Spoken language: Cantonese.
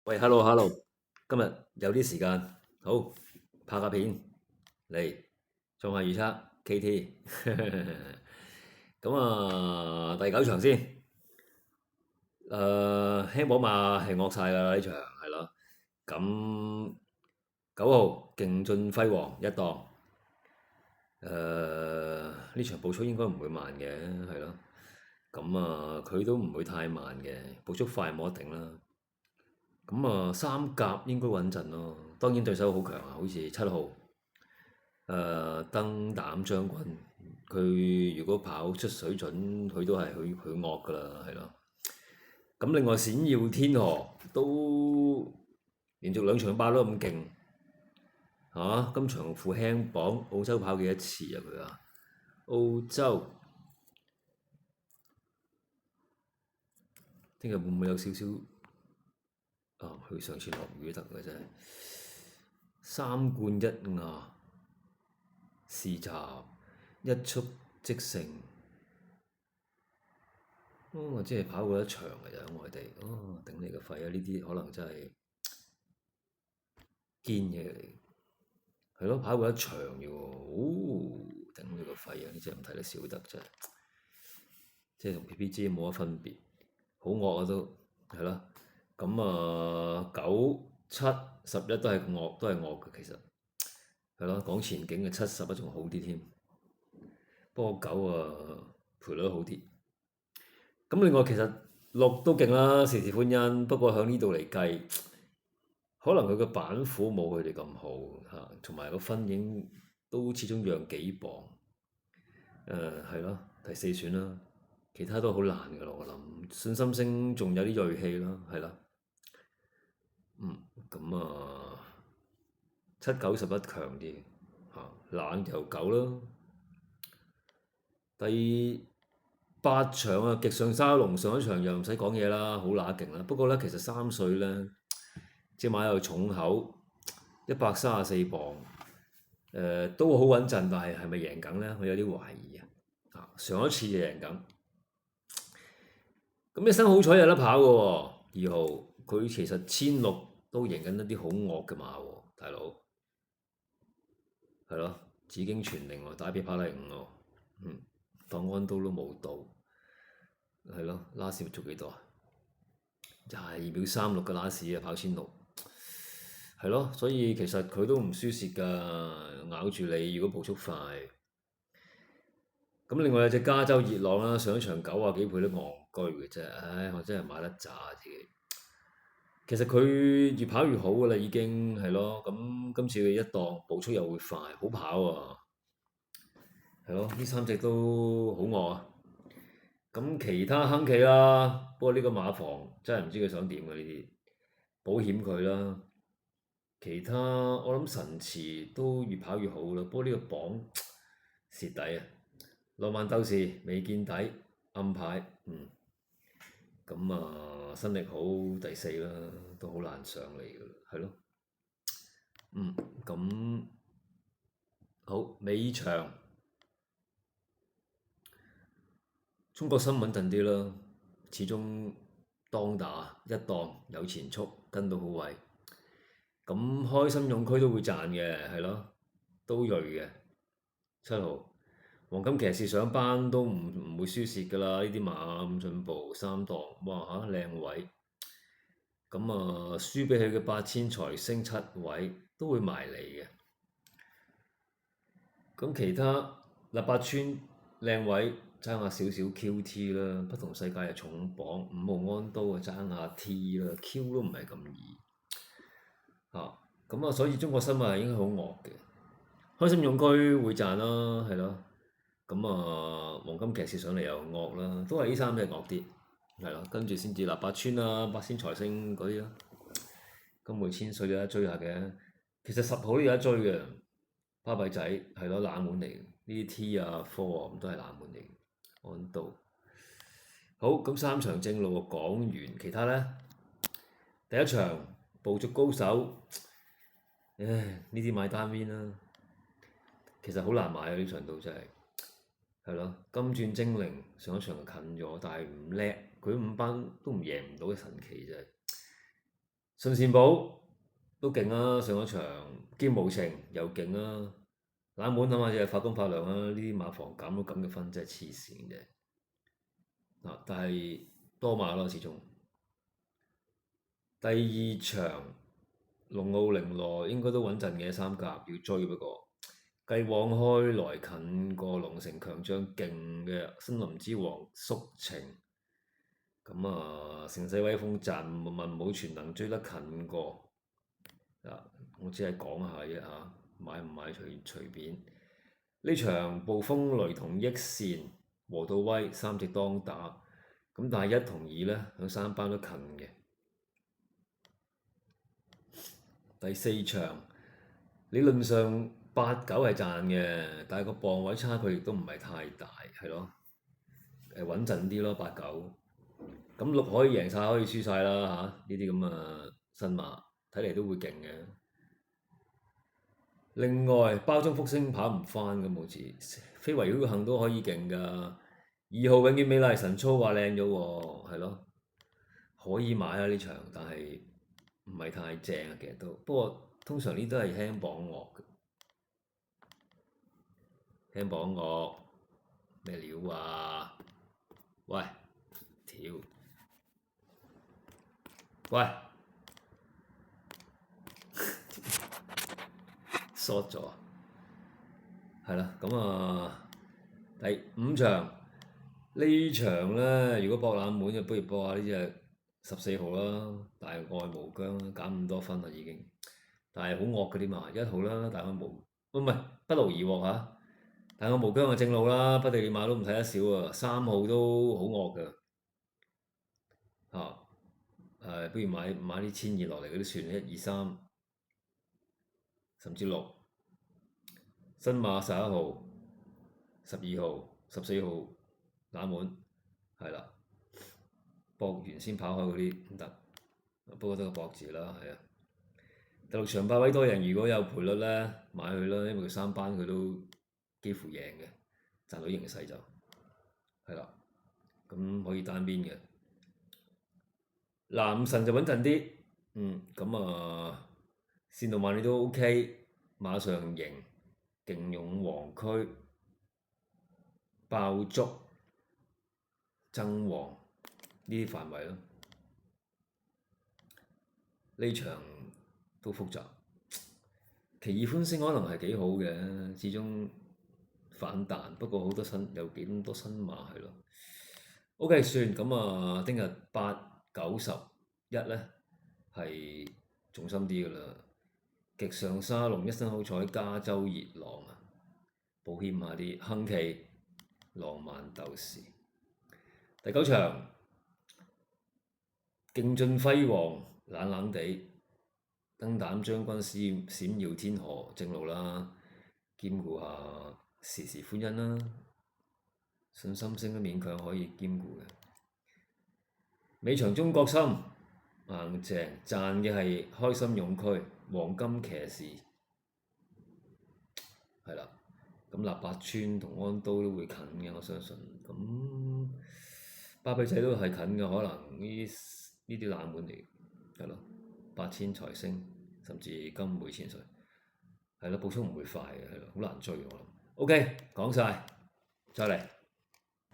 喂，hello，今日有啲時間，好拍下片嚟做下預測 KT。咁第九場先，輕寶馬係惡晒㗎啦呢場，係咯。咁9號勁進輝煌一檔，呢場步速應該唔會慢嘅，係咯。咁佢都唔會太慢嘅，步速快冇得頂啦。三甲應該穩陣咯，當然對手好強啊，好似7號燈膽將軍，佢如果跑出水準，佢都係佢惡噶啦，係咯。咁另外閃耀天河都連續2場爆都咁勁，今場副輕磅澳洲跑幾多次啊佢啊？澳洲聽日會唔會有少少？佢上次落雨得嘅真係3冠1亞。試閘一速即勝，我只係跑過一場嘅啫，外地。頂你個肺啊！呢啲可能真係堅嘢嚟，係咯，跑過一場嘅喎。頂你個肺啊！呢隻唔睇得少得真係，即係同 PPG 冇乜分別，好惡啊都係咯。9、7、11都係惡，都係惡嘅其實。係咯，講前景嘅7、11仲好啲添，不過9賠率好啲。咁另外其實6都勁啦，事事歡欣。不過喺呢度嚟計，可能佢個板斧冇佢哋咁好嚇，同埋個分影都始終讓幾磅。係咯，第4選啦，其他都好難㗎咯。我諗信心星仲有啲鋭氣咯，係啦。7、9、11強啲嚇，冷就9啦。第8場極上沙龍上一場又唔使講嘢啦，好乸勁啦。不過呢，其實3歲呢，隻馬又重口，134磅，都好穩陣，但係咪贏緊呢？我有啲懷疑啊。上一次就贏緊，咁一生好彩有得跑嘅喎。2號佢其實1600都贏緊一啲好惡嘅馬喎，大佬。係咯，紫荊傳令喎，打比跑第5喎。當安都冇到，係咯，拉士做幾多啊？22秒36嘅拉士啊，跑1600，係咯，所以其實佢都唔輸蝕㗎，咬住你如果步速快。咁另外有隻加州熱浪啦，上一場90幾倍都戇居嘅啫，唉，我真係買得渣自己。其實佢越跑越好㗎啦，已經係咯。咁今次佢一檔步速又會快，好跑啊，係咯，呢3隻都好惡啊。咁其他坑企啦，不過呢個馬房真係唔知佢想點嘅呢啲，保險佢啦。其他我諗神馳都越跑越好啦，不過呢個榜蝕底啊。浪漫鬥士未見底，暗牌，新力好第4啦，都好難上嚟嘅，係咯。咁好尾場。中國心穩陣啲啦，始終當打一檔有前速跟到好位，咁開心勇區都會賺嘅，係咯，都鋭嘅。7號黃金騎士上班都唔會輸蝕㗎啦，呢啲馬咁進步3檔，哇嚇靚位，輸俾佢嘅8000財星7位都會埋嚟嘅。咁其他八村靚位爭下少少 QT 啦，不同世界嘅重磅5號安都啊爭下 T 啦，Q 都唔係咁易所以中國新馬應該好惡嘅，開心勇區會賺啦，係咯。黃金騎士上嚟又惡啦，都係呢3隻惡啲，係咯。跟住先至八村啊、8000財星嗰啲咯，金梅千歲有得追下嘅。其實10號都有得追嘅。巴閉仔係咯，冷門嚟嘅，呢啲 T 啊、4啊咁都係冷門嚟嘅。安道好，咁3場正路講完，其他呢？第一場捕捉高手，唉，呢啲買單邊啦。其實好難買啊！呢場都真係係咯，金鑽精靈上一場就近咗，但係唔叻，佢5班都贏唔到嘅神奇啫。順善寶都勁啊，上一場兼無情又勁啊，冷門啊嘛，只係發光發亮啊，呢啲馬房減到咁嘅分真係黐線嘅。但係多馬咯，始終。第二場龍奧凌羅應該都穩陣嘅三甲要追，不過繼往開來近過龍城強將勁嘅森林之王宿情，咁盛世威風陣文武全能追得近過。我只係講下啫嚇，買唔買隨便。呢場暴風雷同益善和道威三隻當打，咁但係1同2呢，響3班都近嘅。第4場理論上8、9係賺嘅，但係個磅位差距亦都唔係太大，係咯，穩陣啲咯8、9。咁6可以贏晒，可以輸晒啦嚇，呢啲咁嘅新馬睇嚟都會勁嘅。另外包中福星跑唔返咁好似，非圍繞行都可以勁㗎。2號永遠美麗神操話靚咗喎，係咯，可以買啊呢場，但係唔係太正啊，其實都。不過通常呢都係輕磅樂嘅，輕磅樂咩料啊？喂，條，喂，short 咗，係啦，咁第5場呢場呢，如果搏冷門就不如搏下呢隻14號啦，大愛無疆減咁多分啦已經，但係好惡嗰啲嘛，1號啦，大愛無，唔係不勞而獲嚇，大愛無疆係正路啦，不地利馬都唔睇得少啊，3號都好惡㗎嚇，不如買啲千二落嚟嗰啲算，1、2、3，甚至6，新馬11號、12號、14號冷門，係啦，博完先跑開嗰啲唔得，不過都係博字啦，係啊。第6場8位多贏，如果有賠率呢，買佢啦，因為佢3班佢都幾乎贏嘅，賺到形勢就係啦，咁可以單邊嘅。男神就穩陣啲，咁線路萬里都 OK，馬上贏，勁勇黃區，爆竹，爭王呢啲範圍咯。呢場都複雜，奇異歡聲可能係幾好嘅，始終反彈，不過好多有幾多新馬係咯。OK 算，咁聽日8、9、11呢係重心啲㗎啦。極上沙龍一身好彩，加州熱浪保險下啲亨奇浪漫鬥士。第9場勁進輝煌冷冷地，燈膽將軍閃耀天河正路啦，兼顧下時時歡欣啦，信心星都勉強可以兼顧嘅。尾場中國心硬淨賺嘅係開心勇區黃金騎士，係啦，咁臘八村同安都會近嘅，我相信。咁巴比仔都係近嘅，可能呢啲冷門嚟，係咯，8000財星甚至金梅千歲，係咯，補充唔會快嘅，係咯，好難追我諗。OK，講晒，再嚟。